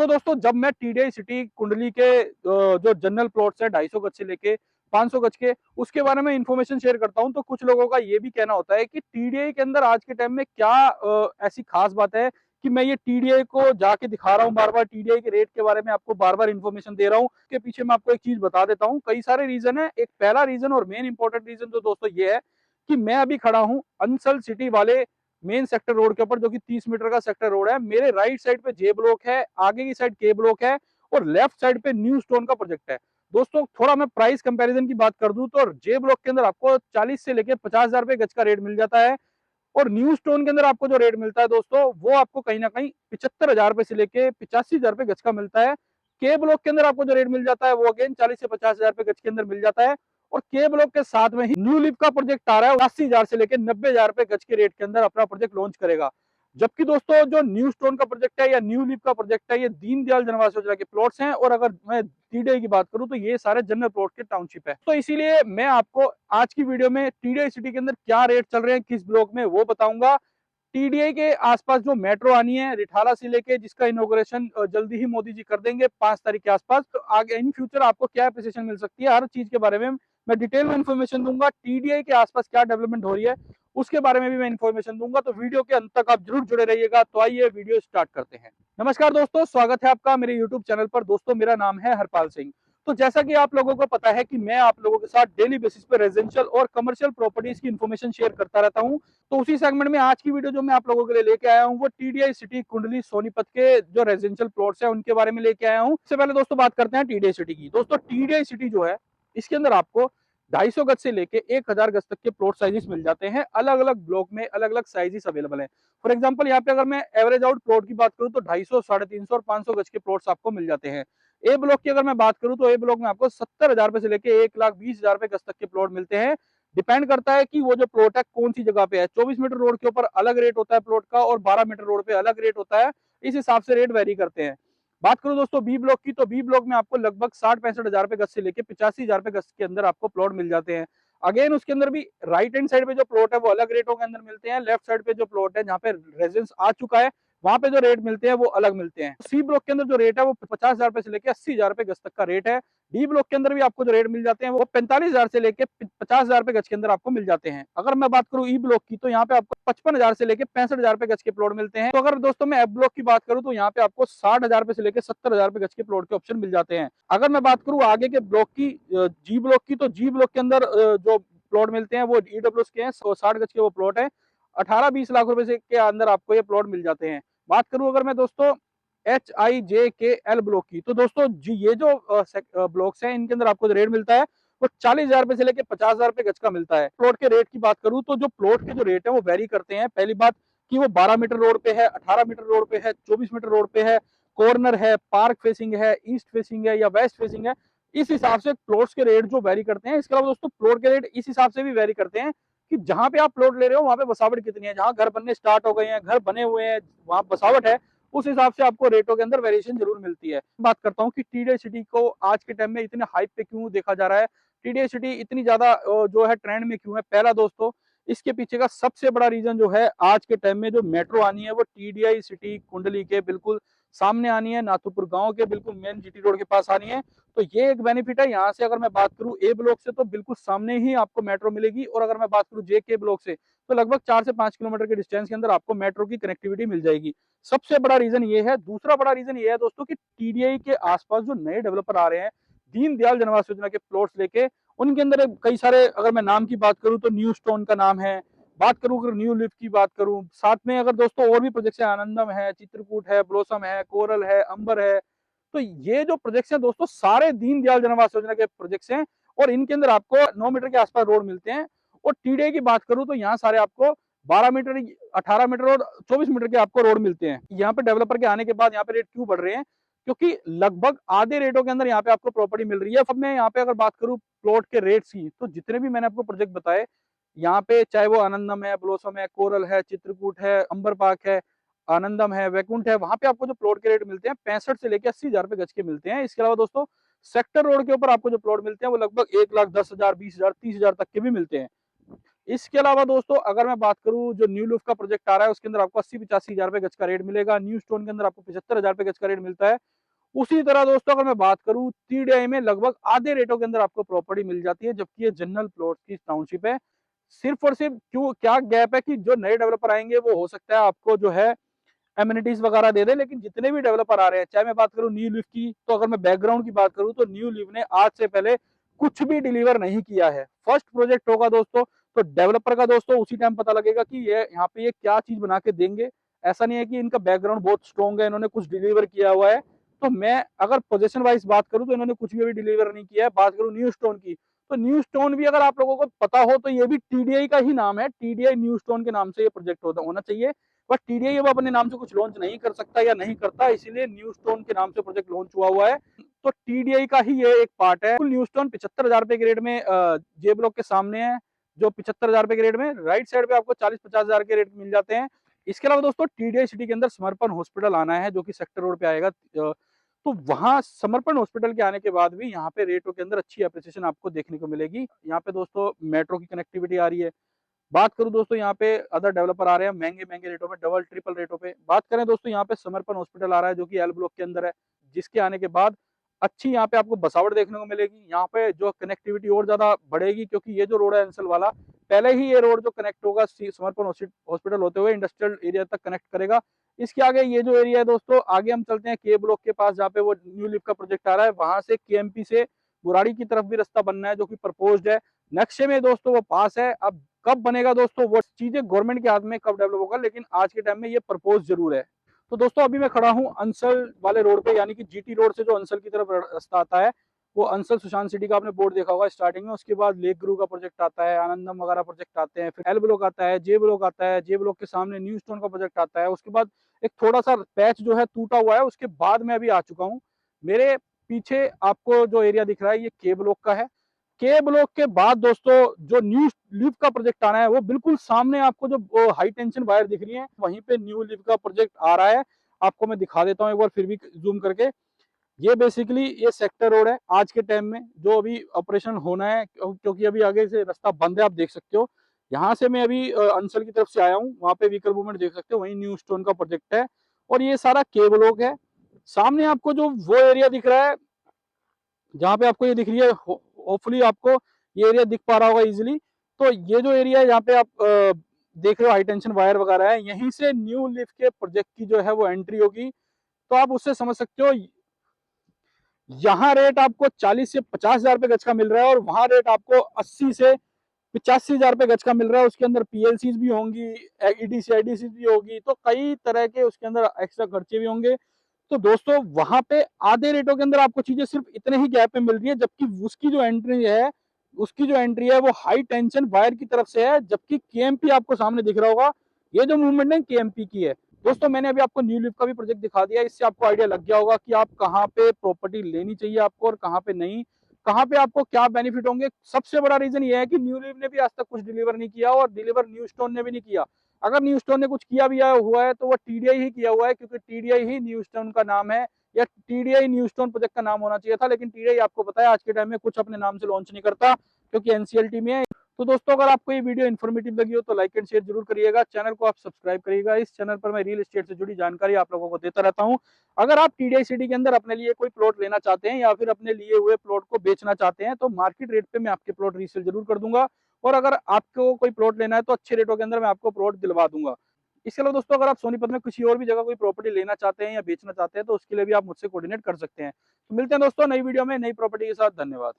तो दोस्तों जब मैं टीडीआई सिटी कुंडली के जो जनरल प्लॉट्स है 250 गज से लेके 500 गज के, उसके बारे में इंफॉर्मेशन शेयर करता हूं, तो कुछ लोगों का ये भी कहना होता है कि टीडीआई के अंदर आज के टाइम में क्या ऐसी खास बात है कि मैं ये टीडीआई को जाके दिखा रहा हूँ, बार बार टीडीआई के रेट के बारे में आपको बार बार इन्फॉर्मेशन दे रहा हूँ। के पीछे मैं आपको एक चीज बता देता हूँ, कई सारे रीजन है। एक पहला रीजन और मेन इंपॉर्टेंट रीजन तो दोस्तों ये है कि मैं अभी खड़ा हूँ अंसल सिटी वाले मेन सेक्टर रोड के ऊपर, जो कि 30 मीटर का सेक्टर रोड है। मेरे राइट साइड पे जे ब्लॉक है, आगे की साइड के ब्लॉक है और लेफ्ट साइड पे न्यू स्टोन का प्रोजेक्ट है। दोस्तों थोड़ा मैं प्राइस कंपैरिजन की बात कर दूं तो जे ब्लॉक के अंदर आपको 40 से लेके 50,000 रुपए गज का रेट मिल जाता है और न्यू स्टोन के अंदर आपको जो रेट मिलता है दोस्तों वो आपको कहीं ना कहीं 75,000 रुपए से लेके 85,000 रुपए गज का मिलता है। के ब्लॉक के अंदर आपको जो रेट मिल जाता है वो अगेन 40 से 50,000 रुपए गज के अंदर मिल जाता है। और के ब्लॉक के साथ में ही न्यू लिव का प्रोजेक्ट आ रहा है, 80,000 से लेकर 90,000 रुपए गज के रेट के अंदर अपना प्रोजेक्ट लॉन्च करेगा। जबकि दोस्तों जो न्यू स्टोन का प्रोजेक्ट है या न्यू लिव का प्रोजेक्ट है, ये दीनदयाल जनवास योजना के प्लॉट्स हैं। और अगर मैं टीडीआई की बात करूं तो ये सारे जनरल प्लॉट के टाउनशिप है। तो इसीलिए मैं आपको आज की वीडियो में टीडीआई सिटी के अंदर क्या रेट चल रहे हैं किस ब्लॉक में वो बताऊंगा। टीडीआई के आसपास जो मेट्रो आनी है रिठाला से लेके, जिसका इनोग्रेशन जल्दी ही मोदी जी कर देंगे 5 तारीख के आसपास, तो आगे इन फ्यूचर आपको क्या अप्रिसिएशन मिल सकती है, हर चीज के बारे में मैं डिटेल में इन्फॉर्मेशन दूंगा। टीडीआई के आसपास क्या डेवलपमेंट हो रही है उसके बारे में भी मैं इन्फॉर्मेशन दूंगा, तो वीडियो के अंत तक आप जरूर जुड़े रहिएगा। तो आइए वीडियो स्टार्ट करते हैं। नमस्कार दोस्तों, स्वागत है आपका मेरे यूट्यूब चैनल पर। दोस्तों मेरा नाम है हरपाल सिंह। तो जैसा कि आप लोगों को पता है कि मैं आप लोगों के साथ डेली बेसिस पे रेजिडेंशियल और कमर्शियल प्रॉपर्टीज की इन्फॉर्मेशन शेयर करता रहता हूं। तो उसी सेगमेंट में आज की वीडियो जो मैं आप लोगों के लिए लेके आया हूं वो टीडीआई सिटी कुंडली सोनीपत के जो रेजिडेंशियल प्लॉट्स है उनके बारे में लेके आया हूं। सबसे पहले दोस्तों बात करते हैं टीडीआई सिटी की। दोस्तों टीडीआई सिटी जो है इसके अंदर आपको 250 गज से लेके 1,000 गज तक के प्लॉट साइजेस मिल जाते हैं। अलग अलग ब्लॉक में अलग अलग साइजेस अवेलेबल है। फॉर एग्जांपल यहाँ पे अगर मैं एवरेज आउट प्लॉट की बात करूं तो 250, 350 और 500 गज के प्लॉट्स आपको मिल जाते हैं। ए ब्लॉक की अगर मैं बात करूं तो ए ब्लॉक में आपको 70,000 रुपए से लेके 1,20,000 रुपए गज तक के प्लॉट मिलते हैं। डिपेंड करता है कि वो जो प्लॉट है कौन सी जगह पे है। 24 मीटर रोड के ऊपर अलग रेट होता है प्लॉट का और 12 मीटर रोड पे अलग रेट होता है। इस हिसाब से रेट वेरी करते हैं। बात करूं दोस्तों बी ब्लॉक की, तो बी ब्लॉक में आपको लगभग 60-65,000 रुपए गज से लेके 85,000 रुपए गज के अंदर आपको प्लॉट मिल जाते हैं। अगेन उसके अंदर भी राइट हैंड साइड पे जो प्लॉट है वो अलग रेटों के अंदर मिलते हैं। लेफ्ट साइड पे जो प्लॉट है जहाँ पे रेजिडेंस आ चुका है वहां पे जो रेट मिलते हैं वो अलग मिलते हैं। सी ब्लॉक के अंदर जो रेट है वो 50,000 रुपए से लेके 80,000 रुपए गज तक का रेट है। डी ब्लॉक के अंदर भी आपको जो रेट मिल जाते हैं वो 45,000 से लेके 50,000 रुपए गज के अंदर आपको मिल जाते हैं। अगर मैं बात करूं ई ब्लॉक की, तो यहाँ पे आपको 55,000 से लेके 65,000 रुपए गज के प्लॉट मिलते हैं। तो अगर दोस्तों मैं एफ ब्लॉक की बात करूं तो यहाँ पे आपको 60,000 रुपए से लेके 70,000 रुपए गज के प्लॉट के ऑप्शन मिल जाते हैं। अगर मैं बात करूं आगे के ब्लॉक की, जी ब्लॉक की, तो जी ब्लॉक के अंदर जो प्लॉट मिलते हैं वो ईडब्ल्यूएस के हैं। 60 गज के वो प्लॉट है। 18-20 लाख रुपए से के अंदर आपको ये प्लॉट मिल जाते हैं। बात करूं अगर मैं दोस्तों HIJKL ब्लॉक की, तो दोस्तों जी ये जो ब्लॉक्स हैं इनके अंदर आपको जो रेट मिलता है वो 40,000 रुपए से लेके 50,000 रुपए गज का मिलता है। प्लॉट के रेट की बात करूं तो जो प्लॉट के जो रेट है वो वेरी करते हैं। पहली बात कि वो 12 मीटर रोड पे है, 18 मीटर रोड पे है, 24 मीटर रोड पे है, कॉर्नर है, पार्क फेसिंग है, ईस्ट फेसिंग है या वेस्ट फेसिंग है। इस हिसाब से प्लॉट्स के रेट जो वेरी करते हैं। इसके अलावा दोस्तों प्लॉट के रेट इस हिसाब से भी वेरी करते हैं कि जहां पे आप प्लॉट ले रहे हो वहां पे बसावट कितनी है। जहां घर बनने स्टार्ट हो गए हैं, घर बने हुए हैं, वहां बसावट है, उस हिसाब से आपको रेटों के अंदर वेरिएशन जरूर मिलती है। बात करता हूँ कि टीडीआई सिटी को आज के टाइम में इतने हाइप पे क्यों देखा जा रहा है, टीडीआई सिटी इतनी ज्यादा जो है ट्रेंड में क्यों है। पहला दोस्तों इसके पीछे का सबसे बड़ा रीजन जो है, आज के टाइम में जो मेट्रो आनी है वो टीडीआई सिटी कुंडली के बिल्कुल सामने आनी है, नाथुपुर गांव के बिल्कुल मेन जीटी रोड के पास आनी है। तो ये एक बेनिफिट है। यहाँ से अगर मैं बात करूँ ए ब्लॉक से तो बिल्कुल सामने ही आपको मेट्रो मिलेगी, और अगर मैं बात करूँ जे के ब्लॉक से तो लगभग 4 से 5 किलोमीटर के डिस्टेंस के अंदर आपको मेट्रो की कनेक्टिविटी मिल जाएगी। सबसे बड़ा रीजन ये है। दूसरा बड़ा रीजन ये है दोस्तों कि टीडीआई के आसपास जो नए डेवलपर आ रहे हैं दीनदयाल जनवास योजना के प्लॉट्स लेके, उनके अंदर कई सारे, अगर मैं नाम की बात करूं तो न्यू स्टोन का नाम है। बात करूं अगर न्यू लिफ्ट की बात करूं, साथ में अगर दोस्तों और भी प्रोजेक्ट्स है, आनंदम है, चित्रकूट है, ब्लॉसम है, कोरल है, अंबर है। तो ये जो प्रोजेक्ट्स हैं दोस्तों सारे दीनदयाल जनवास योजना के प्रोजेक्ट्स हैं और इनके अंदर आपको 9 मीटर के आसपास रोड मिलते हैं। और टीडीआई की बात करूं तो यहाँ सारे आपको 12 मीटर, 18 मीटर और 24 मीटर के आपको रोड मिलते हैं। यहाँ पे डेवलपर के आने के बाद यहाँ पे रेट क्यों बढ़ रहे हैं, क्योंकि लगभग आधे रेटों के अंदर यहाँ पे आपको प्रॉपर्टी मिल रही है। अब मैं यहाँ पे अगर बात करूँ प्लॉट के रेट्स की, तो जितने भी मैंने आपको प्रोजेक्ट बताए यहाँ पे, चाहे वो आनंदम है, ब्लॉसम है, कोरल है, चित्रकूट है, अंबर पार्क है, आनंदम है, वैकुंठ है, वहां पे आपको जो प्लॉट के रेट मिलते हैं 65 से लेकर 80,000 रुपए गज के मिलते हैं। इसके अलावा दोस्तों सेक्टर रोड के ऊपर आपको जो प्लॉट मिलते हैं वो लगभग 1,10,000, 20,000, 30,000 तक के भी मिलते हैं। इसके अलावा दोस्तों अगर मैं बात करूं, जो न्यू लुफ का प्रोजेक्ट आ रहा है उसके अंदर आपको 80-85 हजार रुपए गज का रेट मिलेगा। न्यू स्टोन के अंदर आपको 75 हजार रुपए गज का रेट मिलता है। उसी तरह दोस्तों अगर मैं बात करूं, टीडीआई में लगभग आधे रेटों के अंदर आपको प्रॉपर्टी मिल जाती है, जबकि ये जनरल प्लॉट की टाउनशिप है। सिर्फ और सिर्फ क्यों क्या गैप है कि जो नए डेवलपर आएंगे वो हो सकता है आपको जो है एमिनिटीज वगैरह दे दे, लेकिन जितने भी डेवलपर आ रहे हैं, चाहे मैं बात करूं न्यू लिव की, तो अगर मैं बैकग्राउंड की बात करूं तो न्यू लिव ने आज से पहले कुछ भी डिलीवर नहीं किया है। फर्स्ट प्रोजेक्ट होगा दोस्तों, तो डेवलपर का दोस्तों उसी टाइम पता लगेगा कि ये यहाँ पे ये क्या चीज बना के देंगे। ऐसा नहीं है कि इनका बैकग्राउंड बहुत स्ट्रॉन्ग है, इन्होंने कुछ डिलीवर किया हुआ है। तो मैं अगर पोजीशन वाइज बात करूं तो इन्होंने कुछ भी अभी डिलीवर नहीं किया है। बात करूं न्यू स्टोन की, तो न्यू स्टोन भी अगर आप लोगों को पता हो तो ये भी टीडीआई का ही नाम है। टीडीआई न्यू स्टोन के नाम से ये प्रोजेक्ट होना चाहिए, बट टीडीआई अब अपने नाम से कुछ लॉन्च नहीं कर सकता या नहीं करता, इसीलिए न्यू स्टोन के नाम से प्रोजेक्ट लॉन्च हुआ है। तो टीडीआई का ही ये एक पार्ट है। न्यू स्टोन 75 हजार रुपए के रेट में जे ब्लॉक के सामने है, जो 75 हजार रुपए के रेट में राइट साइड पे आपको 40-50 हजार के रेट मिल जाते हैं। इसके अलावा दोस्तों टीडीआई सिटी के अंदर समर्पण हॉस्पिटल आना है, जो कि सेक्टर रोड पे आएगा। तो वहां समर्पण हॉस्पिटल के आने के बाद भी यहाँ पे रेटों के अंदर अच्छी अप्रिसिएशन आपको देखने को मिलेगी। यहाँ पे दोस्तों मेट्रो की कनेक्टिविटी आ रही है। बात करूं दोस्तों, यहाँ पे अदर डेवलपर आ रहे हैं महंगे महंगे रेटों पे, डबल ट्रिपल रेटों पे। बात करें दोस्तों, यहाँ पे समर्पण हॉस्पिटल आ रहा है जो कि एल ब्लॉक के अंदर है, जिसके आने के बाद अच्छी यहाँ पे आपको बसावट देखने को मिलेगी। यहाँ पे जो कनेक्टिविटी और ज्यादा बढ़ेगी, क्योंकि ये जो रोड है अंसल वाला, पहले ही ये रोड जो कनेक्ट होगा समर्पण हॉस्पिटल होते हुए इंडस्ट्रियल एरिया तक कनेक्ट करेगा। इसके आगे ये जो एरिया है दोस्तों, आगे हम चलते हैं के ब्लॉक के पास, जहाँ पे वो न्यू लिफ्ट का प्रोजेक्ट आ रहा है। वहां से केएमपी से बुराड़ी की तरफ भी रास्ता बनना है, जो कि प्रपोज्ड है नक्शे में दोस्तों, वो पास है। अब कब बनेगा दोस्तों, वो चीजें गवर्नमेंट के हाथ में, कब डेवलप होगा, लेकिन आज के टाइम में ये प्रपोज जरूर है। तो दोस्तों अभी मैं खड़ा हूँ अंसल वाले रोड पे, यानी कि जीटी रोड से जो अंसल की तरफ रास्ता आता है, वो अंसल सुशांत सिटी का आपने बोर्ड देखा होगा स्टार्टिंग में। उसके बाद लेक गुरु का प्रोजेक्ट आता है, आनंदम वगैरह प्रोजेक्ट आते हैं, फिर एल ब्लॉक आता है, जे ब्लॉक आता है, जे ब्लॉक के सामने न्यू स्टोन का प्रोजेक्ट आता है। उसके बाद एक थोड़ा सा पैच जो है टूटा हुआ है, उसके बाद मैं अभी आ चुका हूँ। मेरे पीछे आपको जो एरिया दिख रहा है ये के ब्लॉक का है। के ब्लॉक के बाद दोस्तों जो न्यू लिव का प्रोजेक्ट आना है, वो बिल्कुल सामने आपको जो हाई टेंशन वायर दिख रही है, वहीं पे न्यू लिव का प्रोजेक्ट आ रहा है। आपको मैं दिखा देता हूँ एक बार फिर भी जूम करके। ये बेसिकली ये सेक्टर रोड है आज के टाइम में, जो अभी ऑपरेशन होना है, क्योंकि अभी आगे से रास्ता बंद है, आप देख सकते हो। यहाँ से मैं अभी अंसल की तरफ से आया हूँ, वहां पे व्हीकल मूवमेंट देख सकते हो, वहीं न्यू स्टोन का प्रोजेक्ट है। और ये सारा के ब्लॉक है। सामने आपको जो वो एरिया दिख रहा है, जहाँ पे आपको ये दिख रही है, होपफुली आपको ये एरिया दिख पा रहा होगा इजीली। तो ये जो एरिया है, यहाँ पे आप देख रहे हो हाई टेंशन वायर वगैरह है, यहीं से न्यू लिफ के प्रोजेक्ट की जो है वो एंट्री होगी। तो आप उससे समझ सकते हो, यहाँ रेट आपको 40 से 50 हजार रुपए गज का मिल रहा है, और वहां रेट आपको 80 से 85 हजार रुपए गज का मिल रहा है। उसके अंदर पीएलसीज भी होंगी, ईडीसी आईडीसी भी होगी, तो कई तरह के उसके अंदर एक्स्ट्रा खर्चे भी होंगे। तो दोस्तों वहां पे आधे रेटों के अंदर आपको चीजें सिर्फ इतने ही गैप में मिल रही है, जबकि उसकी जो एंट्री है वो हाई टेंशन वायर की तरफ से है, जबकि केएमपी आपको सामने दिख रहा होगा। ये जो मूवमेंट है केएमपी की है। दोस्तों मैंने अभी आपको न्यू लिव का भी प्रोजेक्ट दिखा दिया, इससे आपको आइडिया लग गया होगा कि आप कहाँ पे प्रॉपर्टी लेनी चाहिए आपको और कहाँ पे नहीं, कहाँ पे आपको क्या बेनिफिट होंगे। सबसे बड़ा रीजन ये है कि न्यू लिव ने भी आज तक कुछ डिलीवर नहीं किया, और डिलीवर न्यू स्टोन ने भी नहीं किया। अगर न्यू स्टोन ने कुछ किया भी हुआ है तो वो टीडीआई ही किया हुआ है, क्योंकि टीडीआई ही न्यू स्टोन का नाम है, या टीडीआई न्यू स्टोन प्रोजेक्ट का नाम होना चाहिए था। लेकिन टीडीआई आपको पता है आज के टाइम में कुछ अपने नाम से लॉन्च नहीं करता, क्योंकि एनसीएलटी में है। तो दोस्तों अगर आपको ये वीडियो इन्फॉर्मेटिव लगी हो तो लाइक एंड शेयर जरूर करिएगा, चैनल को आप सब्सक्राइब करिएगा। इस चैनल पर मैं रियल एस्टेट से जुड़ी जानकारी आप लोगों को देता रहता हूं। अगर आप टीडीआई सिटी के अंदर अपने लिए कोई प्लॉट लेना चाहते हैं, या फिर अपने लिए हुए प्लॉट को बेचना चाहते हैं, तो मार्केट रेट पे मैं आपके प्लॉट रीसेल जरूर कर दूंगा। और अगर आपको कोई प्लॉट लेना है तो अच्छे रेटों के अंदर मैं आपको प्लॉट दिलवा दूंगा। इसके अलावा दोस्तों अगर आप सोनीपत में किसी और भी जगह कोई प्रॉपर्टी लेना चाहते हैं या बेचना चाहते हैं, तो उसके लिए भी आप मुझसे कोऑर्डिनेट कर सकते हैं। तो मिलते हैं दोस्तों नई वीडियो में नई प्रॉपर्टी के साथ। धन्यवाद।